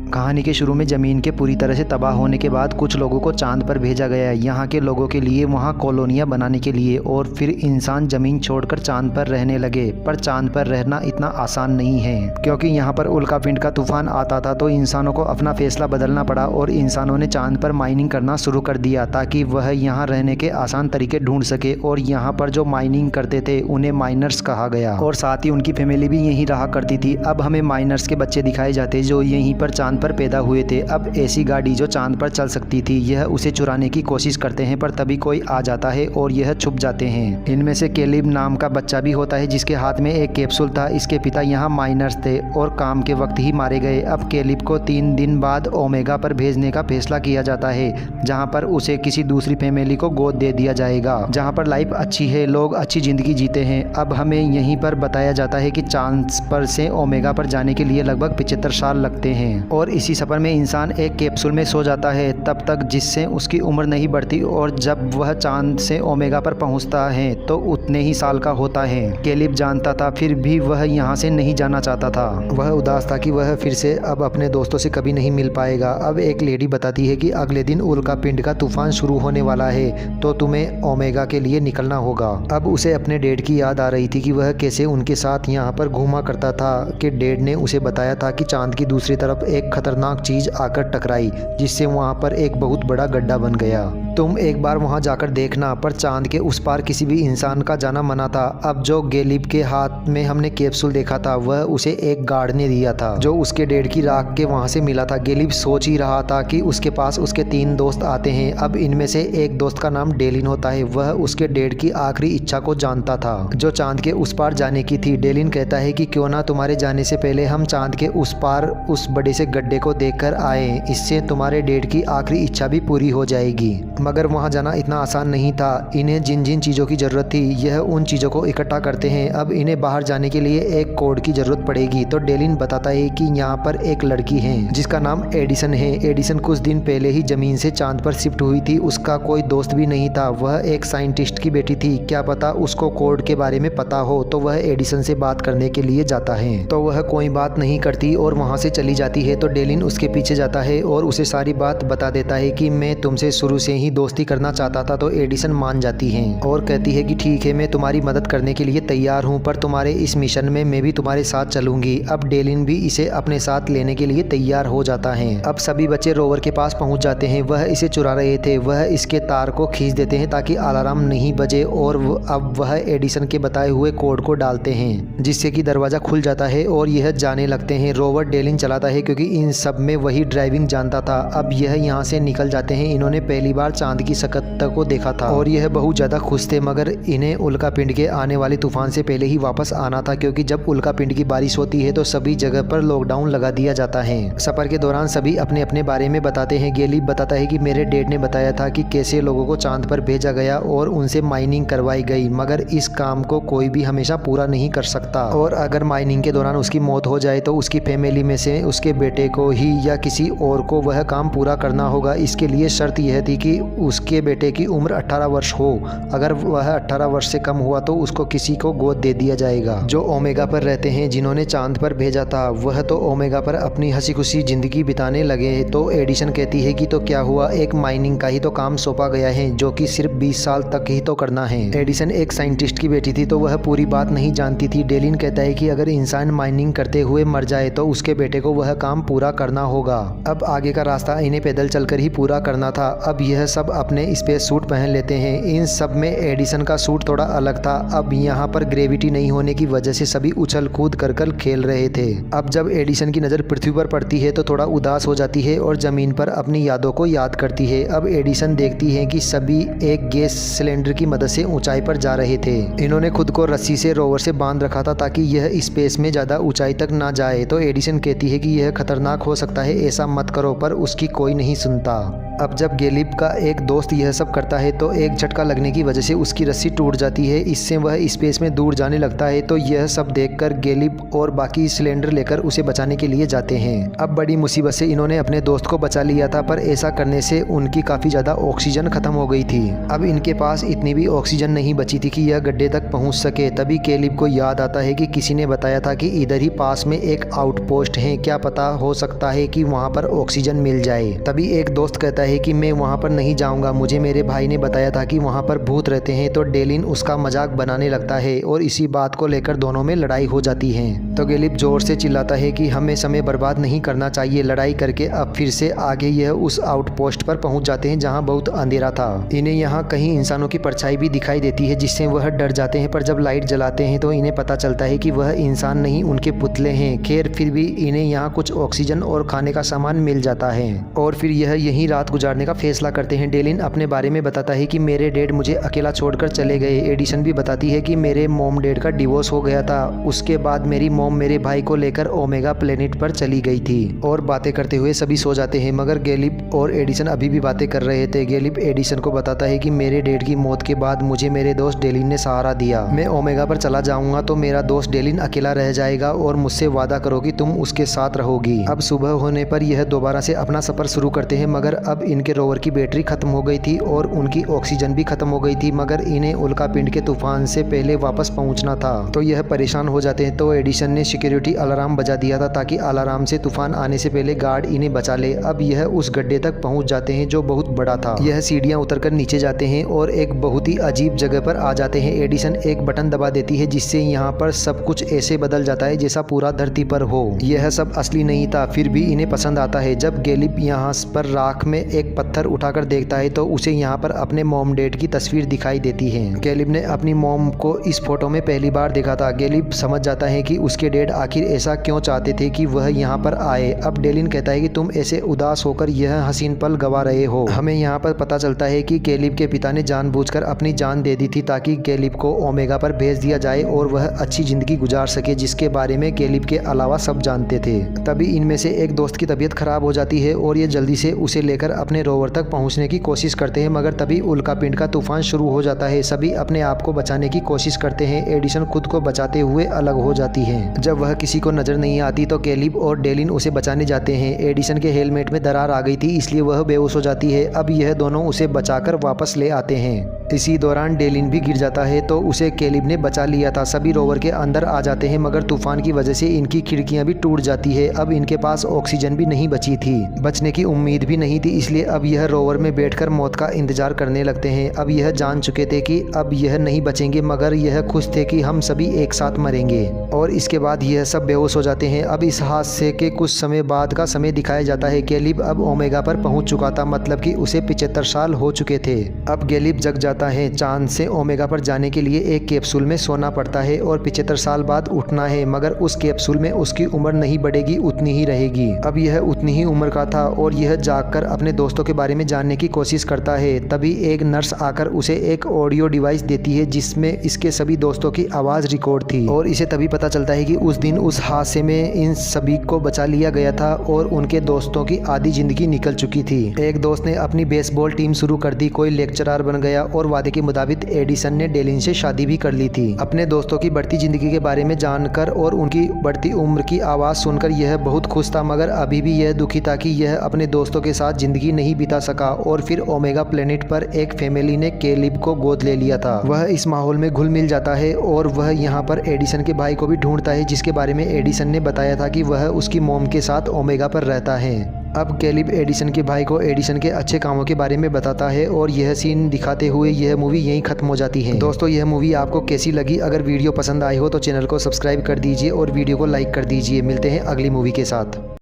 कहानी के शुरू में ज़मीन के पूरी तरह से तबाह होने के बाद कुछ लोगों को चांद पर भेजा गया यहाँ के लोगों के लिए वहाँ कॉलोनियाँ बनाने के लिए, और फिर इंसान ज़मीन छोड़कर चांद पर रहने लगे। पर चांद पर रहना इतना आसान नहीं है, क्योंकि यहाँ पर उल्कापिंड का तूफान आता था, तो इंसानों को अपना फैसला बदलना पड़ा और इंसानों ने चांद पर माइनिंग करना शुरू कर दिया ताकि वह यहाँ रहने के आसान तरीके ढूंढ सके। और यहाँ पर जो माइनिंग करते थे उन्हें माइनर्स कहा गया, और साथ ही उनकी फैमिली भी यहीं रहा करती थी। अब हमें माइनर्स के बच्चे दिखाए जाते जो यहीं पर चांद पर पैदा हुए थे। अब ऐसी गाड़ी जो चांद पर चल सकती थी, यह उसे चुराने की कोशिश करते हैं, पर तभी कोई आ जाता है और यह छुप जाते हैं। इनमें से केलिब नाम का बच्चा भी होता है जिसके हाथ में एक कैप्सूल था। इसके पिता यहाँ माइनर्स थे और काम के वक्त ही मारे गए। अब केलिब को 3 दिन बाद ओमेगा पर भेजने का फैसला किया जाता है, जहाँ पर उसे किसी दूसरी फैमिली को गोद दे दिया जाएगा, जहाँ पर लाइफ अच्छी है, लोग अच्छी जिंदगी जीते हैं। अब हमें यहीं पर बताया जाता है कि चांद पर से ओमेगा पर जाने के लिए लगभग 75 साल लगते हैं, और इसी सफर में इंसान एक कैप्सूल में सो जाता है तब तक, जिससे उसकी उम्र नहीं बढ़ती, और जब वह चांद से ओमेगा पर पहुंचता है तो उतने ही साल का होता है। केलिब जानता था, फिर भी वह यहाँ से नहीं जाना चाहता था। वह उदास था कि वह फिर से अब अपने दोस्तों से कभी नहीं मिल पाएगा। अब एक लेडी बताती है कि अगले दिन उल्कापिंड का तूफान शुरू होने वाला है, तो तुम्हें ओमेगा के लिए निकलना होगा। अब उसे अपने डैड की याद आ रही थी कि वह कैसे उनके साथ यहाँ पर घूमा करता था, कि डैड ने उसे बताया था कि चांद की दूसरी तरफ एक खतरनाक चीज आकर टकराई, जिससे वहाँ पर एक बहुत बड़ा गड्ढा बन गया। तुम एक बार वहाँ जाकर देखना। पर चांद के उस पार किसी भी इंसान का जाना मना था। अब जो गेलिब के हाथ में हमने कैप्सूल देखा था, वह उसे एक गार्ड ने दिया था जो उसके डैड की राख के वहाँ से मिला था। गेलिब सोच ही रहा था कि उसके पास उसके 3 दोस्त आते हैं। अब इनमें से एक दोस्त का नाम डेलिन होता है। वह उसके डैड की आखिरी इच्छा को जानता था, जो चांद के उस पार जाने की थी। डेलिन कहता है कि क्यों ना तुम्हारे जाने से पहले हम चांद के उस पार उस बड़े से गड्ढे को देखकर आए, इससे तुम्हारे डैड की आखिरी इच्छा भी पूरी हो जाएगी। मगर वहां जाना इतना आसान नहीं था। इन्हें जिन जिन चीज़ों की ज़रूरत थी, यह उन चीज़ों को इकट्ठा करते हैं। अब इन्हें बाहर जाने के लिए एक कोड की ज़रूरत पड़ेगी, तो डेलिन बताता है कि यहाँ पर एक लड़की है जिसका नाम एडिसन है। एडिसन कुछ दिन पहले ही ज़मीन से चांद पर शिफ्ट हुई थी। उसका कोई दोस्त भी नहीं था। वह एक साइंटिस्ट की बेटी थी। क्या पता उसको कोड के बारे में पता हो, तो वह एडिसन से बात करने के लिए जाता है। तो वह कोई बात नहीं करती और वहाँ से चली जाती है। तो डेलिन उसके पीछे जाता है और उसे सारी बात बता देता है कि मैं तुमसे शुरू से ही दोस्ती करना चाहता था। तो एडिसन मान जाती है और कहती है कि ठीक है, मैं तुम्हारी मदद करने के लिए तैयार हूँ, पर तुम्हारे इस मिशन में मैं भी तुम्हारे साथ चलूंगी। अब डेलिन भी इसे अपने साथ लेने के लिए तैयार हो जाता है। अब सभी बच्चे रोवर के पास पहुँच जाते हैं। वह इसे चुरा रहे थे। वह इसके तार को खींच देते हैं ताकि अलार्म नहीं बजे, और अब वह एडिसन के बताए हुए कोड को डालते हैं, जिससे कि दरवाज़ा खुल जाता है और यह जाने लगते हैं। रोवर डेलिन चलाता है क्योंकि इन सब में वही ड्राइविंग जानता था। अब यह यहाँ से निकल जाते हैं। इन्होंने पहली बार चांद की सकत्ता को देखा था और यह बहुत ज़्यादा खुश थे, मगर इन्हें उल्कापिंड के आने वाले तूफान से पहले ही वापस आना था, क्योंकि जब उल्कापिंड की बारिश होती है तो सभी जगह पर लॉकडाउन लगा दिया जाता है। सफर के दौरान सभी अपने अपने बारे में बताते हैं। गेलिब बताता है कि मेरे डैड ने बताया था कि कैसे लोगों को चांद पर भेजा गया और उनसे माइनिंग करवाई गई, मगर इस काम को कोई भी हमेशा पूरा नहीं कर सकता, और अगर माइनिंग के दौरान उसकी मौत हो जाए तो उसकी फैमिली में से उसके बेटे को ही या किसी और को वह काम पूरा करना होगा। इसके लिए शर्त यह थी कि उसके बेटे की उम्र 18 वर्ष हो। अगर वह 18 वर्ष से कम हुआ तो उसको किसी को गोद दे दिया जाएगा। जो ओमेगा पर रहते हैं, जिन्होंने चांद पर भेजा था, वह तो ओमेगा पर अपनी हंसी खुशी जिंदगी बिताने लगे। तो एडिसन कहती है कि तो क्या हुआ, एक माइनिंग का ही तो काम सौंपा गया है, जो कि सिर्फ 20 साल तक ही तो करना है। एडिसन एक साइंटिस्ट की बेटी थी, तो वह पूरी बात नहीं जानती थी। डेलिन कहता है कि अगर इंसान माइनिंग करते हुए मर जाए तो उसके बेटे को वह काम पूरा करना होगा। अब आगे का रास्ता इन्हें पैदल चलकर ही पूरा करना था। अब यह सब अपने स्पेस सूट पहन लेते हैं। इन सब में एडिसन का सूट थोड़ा अलग था। अब यहाँ पर ग्रेविटी नहीं होने की वजह से सभी उछल कूद कर खेल रहे थे। अब जब एडिसन की नज़र पृथ्वी पर पड़ती है तो थोड़ा उदास हो जाती है और ज़मीन पर अपनी यादों को याद करती है। अब एडिसन देखती है कि सभी एक गैस सिलेंडर की मदद से ऊंचाई पर जा रहे थे। इन्होंने खुद को रस्सी से रोवर से बांध रखा था ताकि यह स्पेस में ज़्यादा ऊंचाई तक ना जाए। तो एडिसन कहती है कि यह खतरनाक हो सकता है, ऐसा मत करो, पर उसकी कोई नहीं सुनता। अब जब गैलिब का एक दोस्त यह सब करता है तो एक झटका लगने की वजह से उसकी रस्सी टूट जाती है। इससे वह स्पेस में दूर जाने लगता है। तो यह सब देखकर गैलिब और बाकी सिलेंडर लेकर उसे बचाने के लिए जाते हैं। अब बड़ी मुसीबत से इन्होंने अपने दोस्त को बचा लिया था, पर ऐसा करने से उनकी काफ़ी ज़्यादा ऑक्सीजन खत्म हो गई थी। अब इनके पास इतनी भी ऑक्सीजन नहीं बची थी कि यह गड्ढे तक पहुँच सके। तभी गैलिब को याद आता है कि किसी ने बताया था कि इधर ही पास में एक आउटपोस्ट है, क्या पता हो सकता है कि वहाँ पर ऑक्सीजन मिल जाए। तभी एक दोस्त कहता है कि मैं वहाँ पर नहीं जाऊँगा, मुझे मेरे भाई ने बताया था कि वहाँ पर भूत रहते हैं। तो डेलिन उसका मजाक बनाने लगता है और इसी बात को लेकर दोनों में लड़ाई हो जाती है। तो गैलिब जोर से चिल्लाता है कि हमें समय बर्बाद नहीं करना चाहिए। लड़ाई करके अब फिर से आगे यह उस आउटपोस्ट पर पहुंच जाते हैं जहां बहुत अंधेरा था। इन्हें यहां कहीं इंसानों की परछाई भी दिखाई देती है, जिससे वह डर जाते हैं। पर जब लाइट जलाते हैं तो इन्हें पता चलता है कि वह इंसान नहीं, उनके पुतले हैं। खैर फिर भी इन्हें यहाँ कुछ ऑक्सीजन और खाने का सामान मिल जाता है और फिर यह यहीं रात गुजारने का फैसला करते हैं। डेलिन अपने बारे में बताता है कि मेरे डैड मुझे अकेला छोड़कर चले गए। एडिसन भी बताती है कि मेरे मॉम डैड का डिवोर्स हो गया था। उसके बाद मेरी मॉम मेरे भाई को लेकर ओमेगा प्लेनेट पर चली गई थी। और बातें करते हुए सभी सो जाते हैं, मगर गैलिब और एडिसन अभी भी बातें कर रहे थे। गैलिब एडिसन को बताता है कि मेरे डैड की मौत के बाद मुझे मेरे दोस्त डेलिन ने सहारा दिया। मैं ओमेगा पर चला जाऊंगा तो मेरा दोस्त डेलिन अकेला रह जाएगा और मुझसे वादा करो कि तुम उसके साथ रहोगी। अब सुबह होने पर यह दोबारा से अपना सफर शुरू करते हैं, मगर अब इनके रोवर की बैटरी खत्म हो गई थी और उनकी ऑक्सीजन भी खत्म हो गई थी। मगर इन्हें उल्कापिंड के तूफान से पहले वापस पहुंचना था, तो यह परेशान हो जाते हैं। तो एडिसन ने सिक्योरिटी अलार्म बजा दिया था ताकि अलार्म से तूफान आने से पहले गार्ड इन्हें बचा ले। अब यह उस गड्ढे तक पहुंच जाते हैं जो बहुत बड़ा था। यह सीढ़ियां उतरकर नीचे जाते हैं और एक बहुत ही अजीब जगह पर आ जाते हैं। एडिसन एक बटन दबा देती है जिससे यहाँ पर सब कुछ ऐसे बदल जाता है जैसा पूरा धरती पर हो। यह सब असली नहीं था, फिर भी इन्हें पसंद आता है। जब गैलिब यहाँ पर राख में एक पत्थर उठाकर देखता है तो उसे यहाँ पर अपने मॉम डैड की तस्वीर दिखाई देती है। गैलिब ने अपनी मॉम को इस फोटो में पहली बार देखा था। गैलिब समझ जाता है कि उसके डैड आखिर ऐसा क्यों चाहते थे कि वह यहाँ पर आए। अब डेलिन कहता है कि तुम ऐसे उदास होकर यह हसीन पल गवा रहे हो। हमें यहाँ पर पता चलता है कि गैलिब के पिता ने जानबूझकर अपनी जान दे दी थी ताकि गैलिब को ओमेगा पर भेज दिया जाए और वह अच्छी जिंदगी गुजार सके, जिसके बारे में गैलिब के अलावा सब जानते थे। तभी इनमें से एक दोस्त की तबीयत खराब हो जाती है और ये जल्दी से उसे लेकर अपने रोवर तक पहुंचने की कोशिश करते हैं, मगर तभी उल्कापिंड का तूफान शुरू हो जाता है। सभी अपने आप को बचाने की कोशिश करते हैं। एडिसन खुद को बचाते हुए अलग हो जाती है। जब वह किसी को नजर नहीं आती तो गैलिब और डेलिन उसे बचाने जाते हैं। एडिसन के हेलमेट में दरार आ गई थी, इसलिए वह बेहोश हो जाती है। अब यह दोनों उसे बचाकर वापस ले आते हैं। इसी दौरान डेलिन भी गिर जाता है तो उसे गैलिब ने बचा लिया था। सभी रोवर के अंदर आ जाते हैं, मगर तूफान की वजह से इनकी खिड़कियां भी टूट जाती है। अब इनके पास ऑक्सीजन भी नहीं बची थी, बचने की उम्मीद भी नहीं थी, इसलिए अब यह रोवर में बैठकर मौत का इंतजार करने लगते हैं। अब यह जान चुके थे कि अब यह नहीं बचेंगे, मगर यह खुश थे कि हम सभी एक साथ मरेंगे। और इसके बाद यह सब बेहोश हो जाते हैं। अब इस हादसे के कुछ समय बाद का समय दिखाया जाता है। गैलिब अब ओमेगा पर पहुंच चुका था, मतलब कि उसे 75 साल हो चुके थे। अब गैलिब जग जाता है। चांद से ओमेगा पर जाने के लिए एक कैप्सूल में सोना पड़ता है और 75 साल बाद उठना है, मगर उस कैप्सूल में उसकी उम्र नहीं बढ़ेगी, उतनी ही रहेगी। अब यह उतनी ही उम्र का था और यह जागकर अपने दोस्तों के बारे में जानने की कोशिश करता है। तभी एक नर्स आकर उसे एक ऑडियो डिवाइस देती है जिसमें इसके सभी दोस्तों की आवाज़ रिकॉर्ड थी और इसे तभी पता चलता है कि उस दिन उस हादसे में इन सभी को बचा लिया गया था और उनके दोस्तों की आधी जिंदगी निकल चुकी थी। एक दोस्त ने अपनी बेसबॉल टीम शुरू कर दी, कोई लेक्चरर बन गया और वादे के मुताबिक एडिसन ने डेलिन से शादी भी कर ली थी। अपने दोस्तों की बढ़ती जिंदगी के बारे में जानकर और उनकी बढ़ती उम्र की आवाज़ सुनकर यह बहुत खुश था, मगर अभी भी यह दुखी था कि यह अपने दोस्तों के साथ जिंदगी नहीं बिता सका। और फिर ओमेगा प्लेनेट पर एक फैमिली ने गैलिब को गोद ले लिया था। वह इस माहौल में घुल मिल जाता है और वह यहाँ पर एडिसन के भाई को भी ढूंढता है, जिसके बारे में एडिसन ने बताया था कि वह उसकी मॉम के साथ ओमेगा पर रहता है। अब गैलिब एडिसन के भाई को एडिसन के अच्छे कामों के बारे में बताता है और यह सीन दिखाते हुए यह मूवी यहीं खत्म हो जाती है। दोस्तों, यह मूवी आपको कैसी लगी? अगर वीडियो पसंद आई हो तो चैनल को सब्सक्राइब कर दीजिए और वीडियो को लाइक कर दीजिए। मिलते हैं अगली मूवी के साथ।